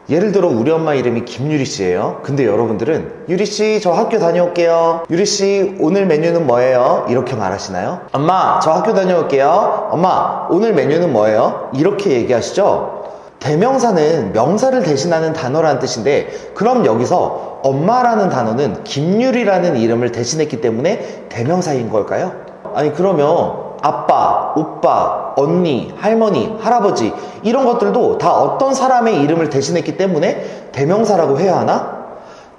예를 들어 우리 엄마 이름이 김유리씨예요. 근데 여러분들은 유리씨 저 학교 다녀올게요. 유리씨 오늘 메뉴는 뭐예요? 이렇게 말하시나요? 엄마 저 학교 다녀올게요. 엄마 오늘 메뉴는 뭐예요? 이렇게 얘기하시죠? 대명사는 명사를 대신하는 단어라는 뜻인데, 그럼 여기서 엄마라는 단어는 김유리라는 이름을 대신했기 때문에 대명사인 걸까요? 아니 그러면 아빠, 오빠, 언니, 할머니, 할아버지 이런 것들도 다 어떤 사람의 이름을 대신했기 때문에 대명사라고 해야 하나?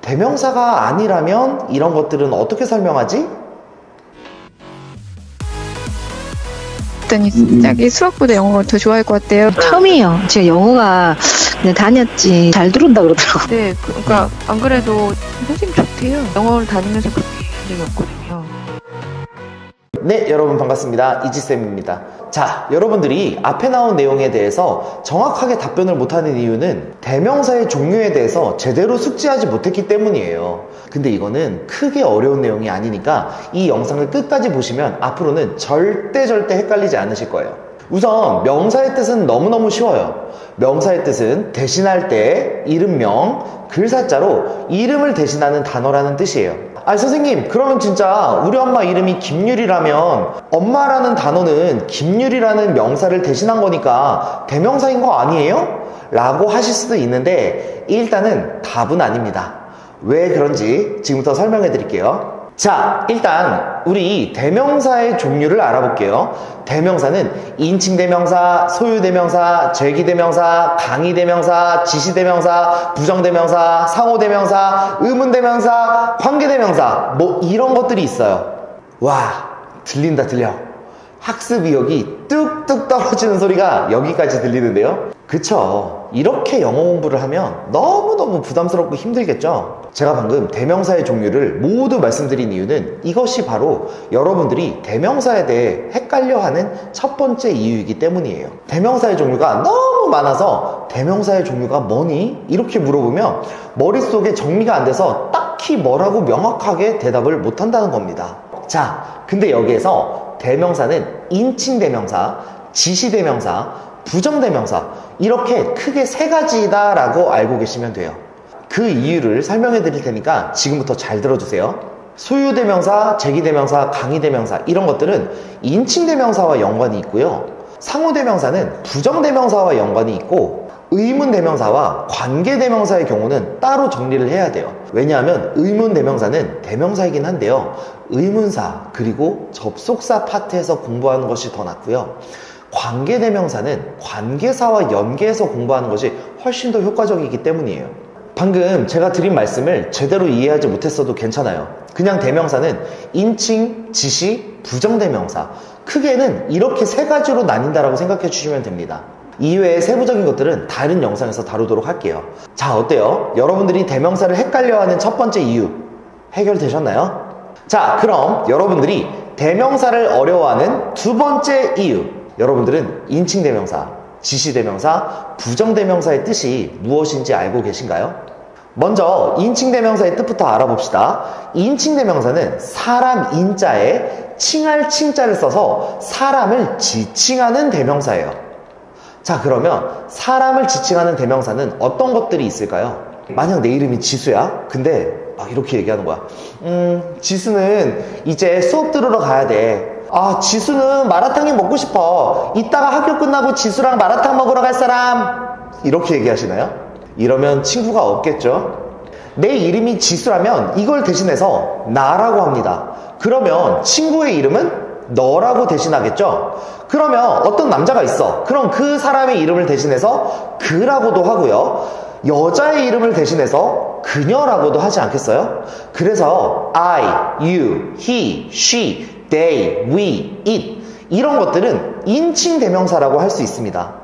대명사가 아니라면 이런 것들은 어떻게 설명하지? 자기 수학보다 영어를 더 좋아할 것 같대요. 처음이에요. 제가 영어가 그냥 다녔지 잘 들은다 그러더라고. 네, 그러니까 안 그래도 선생님 좋대요. 영어를 다니면서 그렇게 한 적이 없거든요. 네, 여러분 반갑습니다. 이지쌤입니다. 자, 여러분들이 앞에 나온 내용에 대해서 정확하게 답변을 못하는 이유는 대명사의 종류에 대해서 제대로 숙지하지 못했기 때문이에요. 근데 이거는 크게 어려운 내용이 아니니까 이 영상을 끝까지 보시면 앞으로는 절대 헷갈리지 않으실 거예요. 우선 명사의 뜻은 너무너무 쉬워요. 명사의 뜻은 대신할 때 이름명, 글사자로 이름을 대신하는 단어라는 뜻이에요. 아니 선생님, 그러면 진짜 우리 엄마 이름이 김유리라면 엄마라는 단어는 김유리라는 명사를 대신한 거니까 대명사인 거 아니에요? 라고 하실 수도 있는데 일단은 답은 아닙니다. 왜 그런지 지금부터 설명해 드릴게요. 자, 일단 우리 대명사의 종류를 알아볼게요. 대명사는 인칭대명사, 소유대명사, 제기대명사, 강의대명사, 지시대명사, 부정대명사, 상호대명사, 의문대명사, 관계대명사 뭐 이런 것들이 있어요. 와, 들린다 들려. 학습 의욕이 뚝뚝 떨어지는 소리가 여기까지 들리는데요. 그쵸? 이렇게 영어 공부를 하면 너무너무 부담스럽고 힘들겠죠? 제가 방금 대명사의 종류를 모두 말씀드린 이유는 이것이 바로 여러분들이 대명사에 대해 헷갈려하는 첫 번째 이유이기 때문이에요. 대명사의 종류가 너무 많아서 대명사의 종류가 뭐니? 이렇게 물어보면 머릿속에 정리가 안 돼서 딱히 뭐라고 명확하게 대답을 못한다는 겁니다. 자, 근데 여기에서 대명사는 인칭대명사, 지시대명사, 부정대명사 이렇게 크게 세 가지다 라고 알고 계시면 돼요. 그 이유를 설명해 드릴 테니까 지금부터 잘 들어주세요. 소유대명사, 제기대명사, 강의대명사 이런 것들은 인칭대명사와 연관이 있고요. 상호대명사는 부정대명사와 연관이 있고 의문대명사와 관계대명사의 경우는 따로 정리를 해야 돼요. 왜냐하면 의문대명사는 대명사이긴 한데요, 의문사 그리고 접속사 파트에서 공부하는 것이 더 낫고요, 관계대명사는 관계사와 연계해서 공부하는 것이 훨씬 더 효과적이기 때문이에요. 방금 제가 드린 말씀을 제대로 이해하지 못했어도 괜찮아요. 그냥 대명사는 인칭, 지시, 부정대명사 크게는 이렇게 세 가지로 나뉜다라고 생각해 주시면 됩니다. 이외의 세부적인 것들은 다른 영상에서 다루도록 할게요. 자, 어때요? 여러분들이 대명사를 헷갈려하는 첫 번째 이유 해결되셨나요? 자, 그럼 여러분들이 대명사를 어려워하는 두 번째 이유, 여러분들은 인칭대명사, 지시대명사, 부정대명사의 뜻이 무엇인지 알고 계신가요? 먼저 인칭대명사의 뜻부터 알아봅시다. 인칭대명사는 사람 인자에 칭할 칭자를 써서 사람을 지칭하는 대명사예요. 자, 그러면 사람을 지칭하는 대명사는 어떤 것들이 있을까요? 만약 내 이름이 지수야? 근데 이렇게 얘기하는 거야. 지수는 이제 수업 들으러 가야 돼. 지수는 마라탕이 먹고 싶어. 이따가 학교 끝나고 지수랑 마라탕 먹으러 갈 사람. 이렇게 얘기하시나요? 이러면 친구가 없겠죠? 내 이름이 지수라면 이걸 대신해서 나라고 합니다. 그러면 친구의 이름은 너라고 대신하겠죠? 그러면 어떤 남자가 있어. 그럼 그 사람의 이름을 대신해서 그라고도 하고요, 여자의 이름을 대신해서 그녀라고도 하지 않겠어요? 그래서 I, you, he, she, they, we, it 이런 것들은 인칭대명사라고 할 수 있습니다.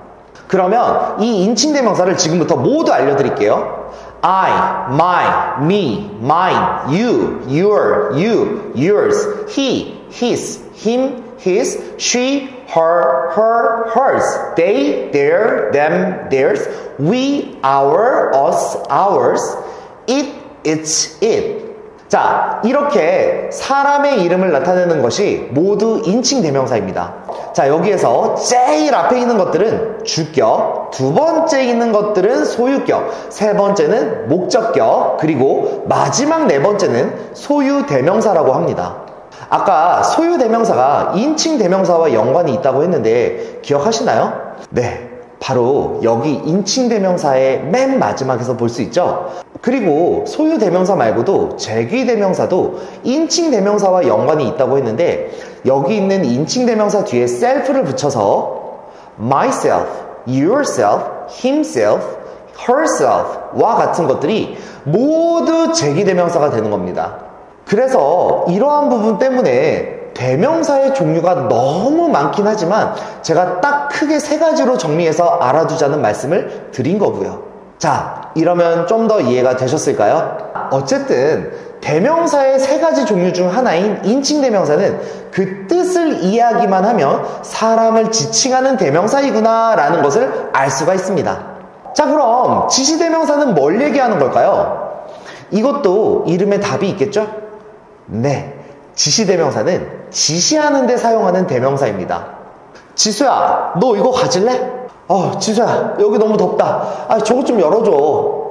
그러면 이 인칭대명사를 지금부터 모두 알려드릴게요. I, my, me, mine, you, your, you, yours, he, his, him, his, she, her, hers, they, their, them, theirs, we, our, us, ours, it, its, it. 자, 이렇게 사람의 이름을 나타내는 것이 모두 인칭 대명사입니다. 자, 여기에서 제일 앞에 있는 것들은 주격, 두 번째 있는 것들은 소유격, 세 번째는 목적격, 그리고 마지막 네 번째는 소유 대명사라고 합니다. 아까 소유 대명사가 인칭 대명사와 연관이 있다고 했는데 기억하시나요? 네, 바로 여기 인칭 대명사의 맨 마지막에서 볼 수 있죠. 그리고 소유 대명사 말고도 제귀 대명사도 인칭 대명사와 연관이 있다고 했는데 여기 있는 인칭 대명사 뒤에 self를 붙여서 myself, yourself, himself, herself와 같은 것들이 모두 제귀 대명사가 되는 겁니다. 그래서 이러한 부분 때문에 대명사의 종류가 너무 많긴 하지만 제가 딱 크게 세 가지로 정리해서 알아두자는 말씀을 드린 거고요. 자, 이러면 좀 더 이해가 되셨을까요? 어쨌든 대명사의 세 가지 종류 중 하나인 인칭 대명사는 그 뜻을 이해하기만 하면 사람을 지칭하는 대명사이구나 라는 것을 알 수가 있습니다. 자, 그럼 지시 대명사는 뭘 얘기하는 걸까요? 이것도 이름에 답이 있겠죠? 네, 지시대명사는 지시하는 데 사용하는 대명사입니다. 지수야, 너 이거 가질래? 지수야, 여기 너무 덥다. 저거 좀 열어줘.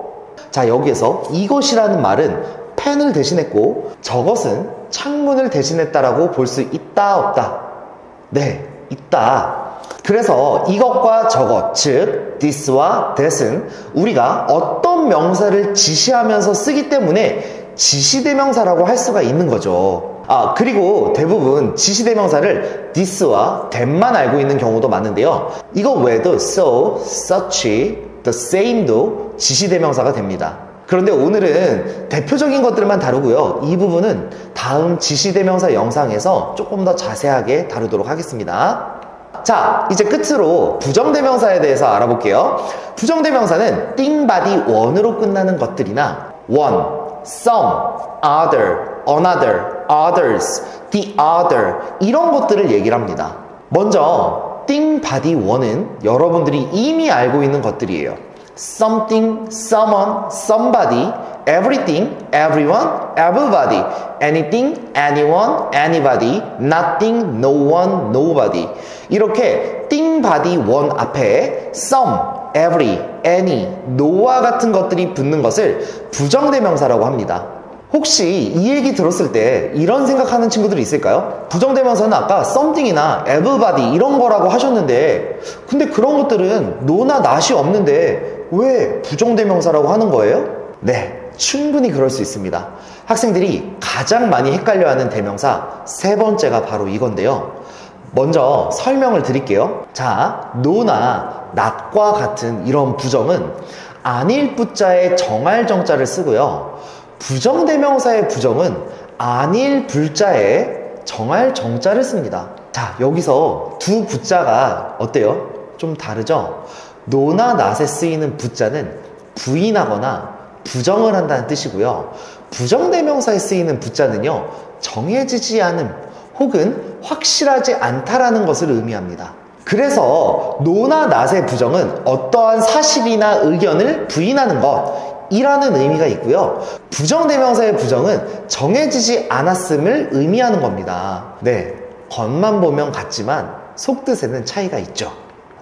자, 여기에서 이것이라는 말은 펜을 대신했고 저것은 창문을 대신했다라고 볼 수 있다, 없다? 네, 있다. 그래서 이것과 저것, 즉 this와 that은 우리가 어떤 명사를 지시하면서 쓰기 때문에 지시대명사라고 할 수가 있는 거죠. 그리고 대부분 지시대명사를 this와 that만 알고 있는 경우도 많은데요. 이거 외에도 so, such, the same도 지시대명사가 됩니다. 그런데 오늘은 대표적인 것들만 다루고요. 이 부분은 다음 지시대명사 영상에서 조금 더 자세하게 다루도록 하겠습니다. 자, 이제 끝으로 부정대명사에 대해서 알아볼게요. 부정대명사는 띵, 바디, 원으로 끝나는 것들이나 one, some, other, another, others, the other 이런 것들을 얘기를 합니다. 먼저 띵, 바디, 원은 여러분들이 이미 알고 있는 것들이에요. something, someone, somebody, everything, everyone, everybody, anything, anyone, anybody, nothing, no one, nobody. 이렇게 띵, 바디, 원 앞에 some, every, any, no와 같은 것들이 붙는 것을 부정대명사라고 합니다. 혹시 이 얘기 들었을 때 이런 생각하는 친구들이 있을까요? 부정대명사는 아까 something이나 everybody 이런 거라고 하셨는데 근데 그런 것들은 no나 not이 없는데 왜 부정대명사라고 하는 거예요? 네, 충분히 그럴 수 있습니다. 학생들이 가장 많이 헷갈려하는 대명사 세 번째가 바로 이건데요. 먼저 설명을 드릴게요. 자, no나 not과 같은 이런 부정은 아닐 부자에 정할 정자를 쓰고요. 부정대명사의 부정은 아닐 불자에 정할 정자를 씁니다. 자, 여기서 두 부자가 어때요? 좀 다르죠? no나 not에 쓰이는 부자는 부인하거나 부정을 한다는 뜻이고요. 부정대명사에 쓰이는 부자는요, 정해지지 않음 혹은 확실하지 않다라는 것을 의미합니다. 그래서 no나 not의 부정은 어떠한 사실이나 의견을 부인하는 것 이라는 의미가 있고요. 부정대명사의 부정은 정해지지 않았음을 의미하는 겁니다. 네, 겉만 보면 같지만 속뜻에는 차이가 있죠.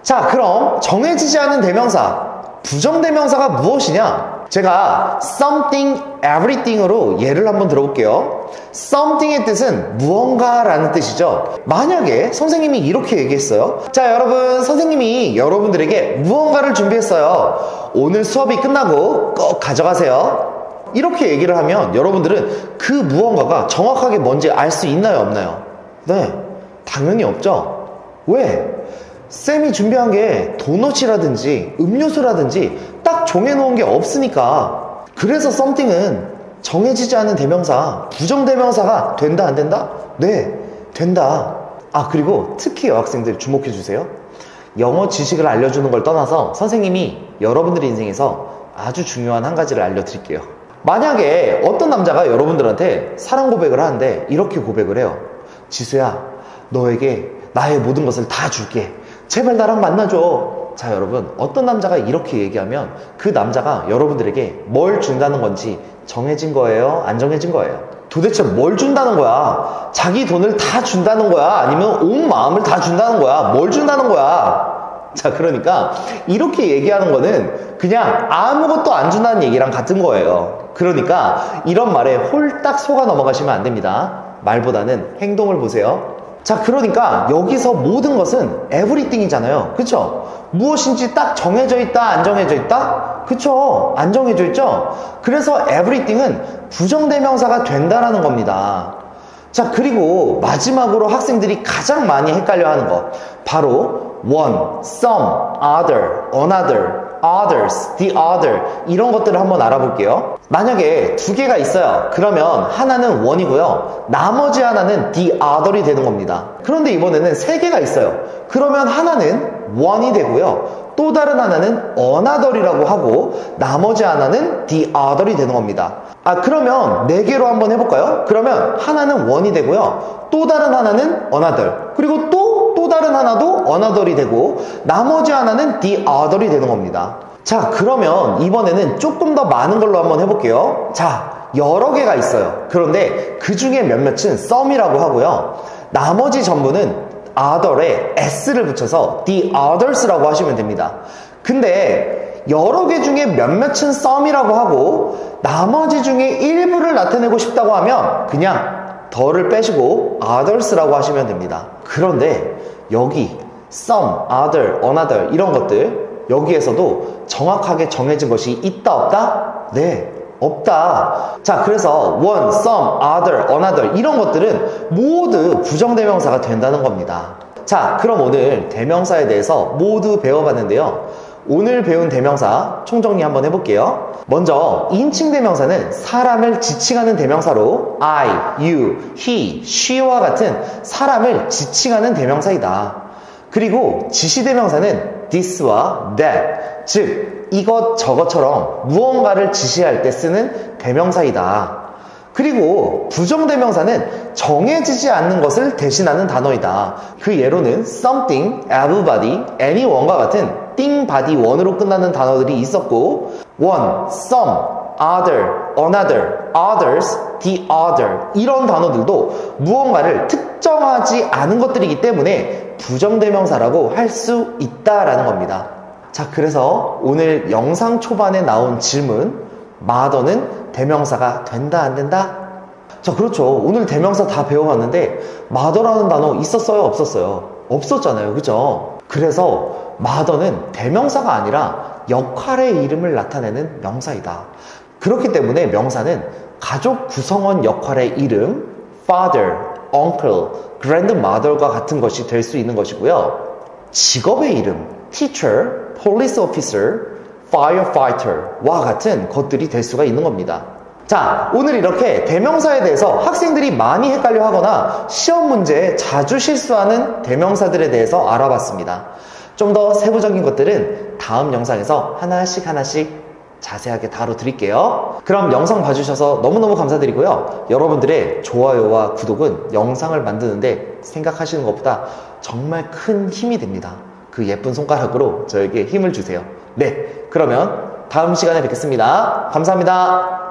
자, 그럼 정해지지 않은 대명사, 부정대명사가 무엇이냐? 제가 something, everything으로 예를 한번 들어볼게요. something의 뜻은 무언가라는 뜻이죠. 만약에 선생님이 이렇게 얘기했어요. 자, 여러분, 선생님이 여러분들에게 무언가를 준비했어요. 오늘 수업이 끝나고 꼭 가져가세요. 이렇게 얘기를 하면 여러분들은 그 무언가가 정확하게 뭔지 알 수 있나요, 없나요? 네, 당연히 없죠. 왜? 쌤이 준비한 게 도넛이라든지 음료수라든지 딱 정해놓은 게 없으니까. 그래서 something은 정해지지 않은 대명사, 부정대명사가 된다, 안 된다? 네, 된다. 그리고 특히 여학생들 주목해 주세요. 영어 지식을 알려주는 걸 떠나서 선생님이 여러분들의 인생에서 아주 중요한 한 가지를 알려드릴게요. 만약에 어떤 남자가 여러분들한테 사랑 고백을 하는데 이렇게 고백을 해요. 지수야, 너에게 나의 모든 것을 다 줄게. 제발 나랑 만나줘. 자, 여러분, 어떤 남자가 이렇게 얘기하면 그 남자가 여러분들에게 뭘 준다는 건지 정해진 거예요? 안 정해진 거예요? 도대체 뭘 준다는 거야? 자기 돈을 다 준다는 거야? 아니면 온 마음을 다 준다는 거야? 뭘 준다는 거야? 자, 그러니까 이렇게 얘기하는 거는 그냥 아무것도 안 준다는 얘기랑 같은 거예요. 그러니까 이런 말에 홀딱 속아 넘어가시면 안 됩니다. 말보다는 행동을 보세요. 자, 그러니까 여기서 모든 것은 everything이잖아요. 그쵸? 무엇인지 딱 정해져 있다, 안 정해져 있다? 그쵸? 안 정해져 있죠? 그래서 everything은 부정대명사가 된다라는 겁니다. 자, 그리고 마지막으로 학생들이 가장 많이 헷갈려 하는 것, 바로 one, some, other, another, others, the other, 이런 것들을 한번 알아볼게요. 만약에 두 개가 있어요. 그러면 하나는 one이고요, 나머지 하나는 the other이 되는 겁니다. 그런데 이번에는 세 개가 있어요. 그러면 하나는 one이 되고요, 또 다른 하나는 another이라고 하고 나머지 하나는 the other이 되는 겁니다. 아, 그러면 네 개로 한번 해볼까요? 그러면 하나는 one이 되고요, 또 다른 하나는 another, 그리고 또 다른 하나도 another이 되고 나머지 하나는 the other이 되는 겁니다. 자, 그러면 이번에는 조금 더 많은 걸로 한번 해볼게요. 자, 여러 개가 있어요. 그런데 그 중에 몇몇은 some이라고 하고요, 나머지 전부는 other에 s를 붙여서 the others라고 하시면 됩니다. 근데 여러 개 중에 몇몇은 some이라고 하고 나머지 중에 일부를 나타내고 싶다고 하면 그냥 더를 빼시고 others라고 하시면 됩니다. 그런데 여기 some, other, another 이런 것들, 여기에서도 정확하게 정해진 것이 있다 없다? 네, 없다. 자, 그래서 one, some, other, another 이런 것들은 모두 부정대명사가 된다는 겁니다. 자, 그럼 오늘 대명사에 대해서 모두 배워봤는데요. 오늘 배운 대명사 총정리 한번 해볼게요. 먼저 인칭 대명사는 사람을 지칭하는 대명사로 I, you, he, she와 같은 사람을 지칭하는 대명사이다. 그리고 지시대명사는 this와 that, 즉 이것 저것처럼 무언가를 지시할 때 쓰는 대명사이다. 그리고 부정대명사는 정해지지 않는 것을 대신하는 단어이다. 그 예로는 something, everybody, anyone과 같은 thing, body, one으로 끝나는 단어들이 있었고 one, some, other, another, others, the other 이런 단어들도 무언가를 특정하지 않은 것들이기 때문에 부정대명사라고 할 수 있다라는 겁니다. 자, 그래서 오늘 영상 초반에 나온 질문, mother는 대명사가 된다 안 된다? 자, 그렇죠. 오늘 대명사 다 배워봤는데 mother라는 단어 있었어요 없었어요? 없었잖아요. 그죠? 그래서 mother는 대명사가 아니라 역할의 이름을 나타내는 명사이다. 그렇기 때문에 명사는 가족 구성원 역할의 이름, father, uncle, grandmother과 같은 것이 될 수 있는 것이고요. 직업의 이름, teacher, police officer, firefighter와 같은 것들이 될 수가 있는 겁니다. 자, 오늘 이렇게 대명사에 대해서 학생들이 많이 헷갈려 하거나 시험 문제에 자주 실수하는 대명사들에 대해서 알아봤습니다. 좀 더 세부적인 것들은 다음 영상에서 하나씩 자세하게 다뤄드릴게요. 그럼 영상 봐주셔서 너무너무 감사드리고요. 여러분들의 좋아요와 구독은 영상을 만드는데 생각하시는 것보다 정말 큰 힘이 됩니다. 그 예쁜 손가락으로 저에게 힘을 주세요. 네, 그러면 다음 시간에 뵙겠습니다. 감사합니다.